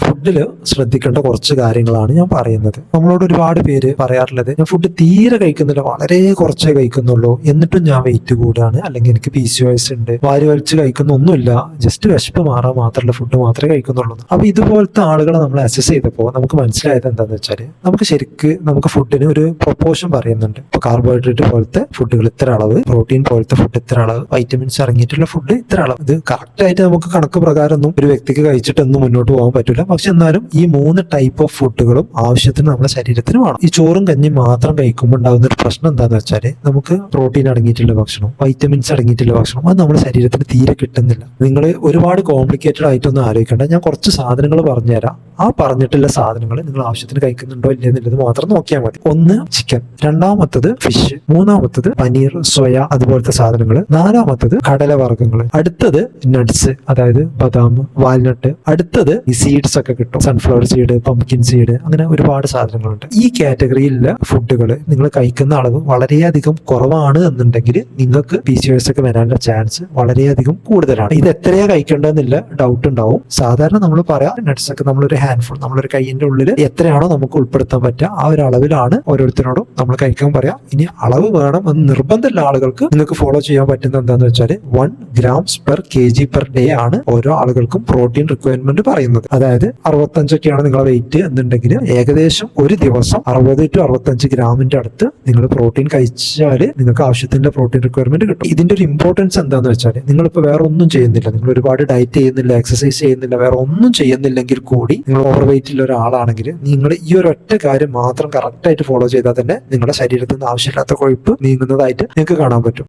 ഫുഡില് ശ്രദ്ധിക്കേണ്ട കുറച്ച് കാര്യങ്ങളാണ് ഞാൻ പറയുന്നത്. നമ്മളോട് ഒരുപാട് പേര് പറയാറുള്ളത്, ഞാൻ ഫുഡ് തീരെ കഴിക്കുന്നില്ല, വളരെ കുറച്ചേ കഴിക്കുന്നുള്ളൂ, എന്നിട്ടും ഞാൻ വെയിറ്റ് കൂടാണ്, അല്ലെങ്കിൽ എനിക്ക് PCOS ഉണ്ട്, വാരി വലിച്ച് കഴിക്കുന്ന ഒന്നുമില്ല, ജസ്റ്റ് വിശപ്പ് മാറാൻ മാത്രമല്ല ഫുഡ് മാത്രമേ കഴിക്കുന്നുള്ളൂ. അപ്പൊ ഇതുപോലത്തെ ആളുകളെ നമ്മൾ അസസ് ചെയ്തപ്പോൾ നമുക്ക് മനസ്സിലായത് എന്താണെന്ന് വെച്ചാൽ, നമുക്ക് ഫുഡിന് ഒരു പ്രൊപ്പോർഷൻ പറയുന്നുണ്ട്. ഇപ്പൊ കാർബോഹൈഡ്രേറ്റ് പോലത്തെ ഫുഡുകൾ ഇത്ര അളവ്, പ്രോട്ടീൻ പോലത്തെ ഫുഡ് ഇത്ര അളവ്, വൈറ്റമിൻസ് അടങ്ങിയിട്ടുള്ള ഫുഡ് ഇത്ര അളവ്. ഇത് കറക്റ്റ് ആയിട്ട് നമുക്ക് കണക്ക് പ്രകാരം ഒന്നും ഒരു വ്യക്തിക്ക് കഴിച്ചിട്ടൊന്നും മുന്നോട്ട് പോകാൻ പറ്റില്ല. പക്ഷെ എന്നാലും ഈ 3 ടൈപ്പ് ഓഫ് ഫുഡുകളും ആവശ്യത്തിന് നമ്മുടെ ശരീരത്തിന് വേണം. ഈ ചോറും കഞ്ഞിയും മാത്രം കഴിക്കുമ്പോൾ ഉണ്ടാകുന്ന ഒരു പ്രശ്നം എന്താണെന്ന് വെച്ചാൽ, നമുക്ക് പ്രോട്ടീൻ അടങ്ങിയിട്ടുള്ള ഭക്ഷണം, വൈറ്റമിൻസ് അടങ്ങിയിട്ടുള്ള ഭക്ഷണം അത് നമ്മുടെ ശരീരത്തിന് തീരെ കിട്ടുന്നില്ല. നിങ്ങൾ ഒരുപാട് കോംപ്ലിക്കേറ്റഡ് ആയിട്ടൊന്നും ആലോചിക്കേണ്ട. ഞാൻ കുറച്ച് സാധനങ്ങൾ പറഞ്ഞുതരാം. ആ പറഞ്ഞിട്ടുള്ള സാധനങ്ങൾ നിങ്ങൾ ആവശ്യത്തിന് കഴിക്കുന്നുണ്ടോ ഇല്ല എന്നുള്ളത് മാത്രം നോക്കിയാൽ മതി. 1 ചിക്കൻ, 2ാമത്തത് ഫിഷ്, 3ാമത്തത് പനീർ, സോയ അതുപോലത്തെ സാധനങ്ങൾ, 4ാമത്തത് കടലവർഗ്ഗങ്ങൾ, അടുത്തത് നട്ട്സ് അതായത് ബദാം, വാൽനട്ട്, അടുത്തത് ഈ സീഡ്സ് ഒക്കെ കിട്ടും, സൺഫ്ലവർ സീഡ്, പംകിൻ സീഡ്, അങ്ങനെ ഒരുപാട് സാധനങ്ങളുണ്ട്. ഈ കാറ്റഗറിയിലുള്ള ഫുഡുകൾ നിങ്ങൾ കഴിക്കുന്ന അളവ് വളരെയധികം കുറവാണ് എന്നുണ്ടെങ്കിൽ നിങ്ങൾക്ക് PCOS ഒക്കെ വരാനുള്ള ചാൻസ് വളരെയധികം കൂടുതലാണ്. ഇത് എത്രയാ കഴിക്കേണ്ടതെന്നില്ല ഡൗട്ട് ഉണ്ടാവും. സാധാരണ നമ്മൾ പറയാം, നട്ട്സ് ഒക്കെ നമ്മളൊരു ഹാൻഡ്ഫുൾ, നമ്മളൊരു കൈയിന്റെ ഉള്ളിൽ എത്രയാണോ നമുക്ക് ഉൾപ്പെടുത്താൻ പറ്റുക ആ ഒരു അളവിലാണ് ഓരോരുത്തരോടും നമ്മൾ കഴിക്കാൻ പറയാം. ഇനി അളവ് വേണം എന്ന് നിർബന്ധമുള്ള ആളുകൾക്ക് നിങ്ങൾക്ക് ഫോളോ ചെയ്യാൻ പറ്റുന്ന എന്താണെന്ന് വെച്ചാൽ 1 grams per kg per day ആണ് ഓരോ ആളുകൾക്കും പ്രോട്ടീൻ റിക്വയർമെന്റ് പറയുന്നത്. അതായത് 65 നിങ്ങളുടെ വെയിറ്റ് എന്നുണ്ടെങ്കിൽ ഏകദേശം ഒരു ദിവസം 60 to 65 ഗ്രാമിന്റെ അടുത്ത് നിങ്ങൾ പ്രോട്ടീൻ കഴിച്ചാൽ നിങ്ങൾക്ക് ആവശ്യത്തിന്റെ പ്രോട്ടീൻ റിക്വയർമെന്റ് കിട്ടും. ഇതിന്റെ ഒരു ഇമ്പോർട്ടൻസ് എന്താണെന്ന് വെച്ചാൽ, നിങ്ങളിപ്പോൾ വേറെ ഒന്നും ചെയ്യുന്നില്ല, നിങ്ങൾ ഒരുപാട് ഡയറ്റ് ചെയ്യുന്നില്ല, എക്സസൈസ് ചെയ്യുന്നില്ല, വേറെ ഒന്നും ചെയ്യുന്നില്ലെങ്കിൽ കൂടി നിങ്ങൾ ഓവർ വെയിറ്റുള്ള ഒരാളാണെങ്കിൽ നിങ്ങൾ ഈ ഒരു ഒറ്റ കാര്യം മാത്രം കറക്റ്റ് ആയിട്ട് ഫോളോ ചെയ്താൽ തന്നെ നിങ്ങളുടെ ശരീരത്തിൽ നിന്ന് ആവശ്യമില്ലാത്ത കൊഴുപ്പ് നീങ്ങുന്നതായിട്ട് നിങ്ങൾക്ക് കാണാൻ പറ്റും.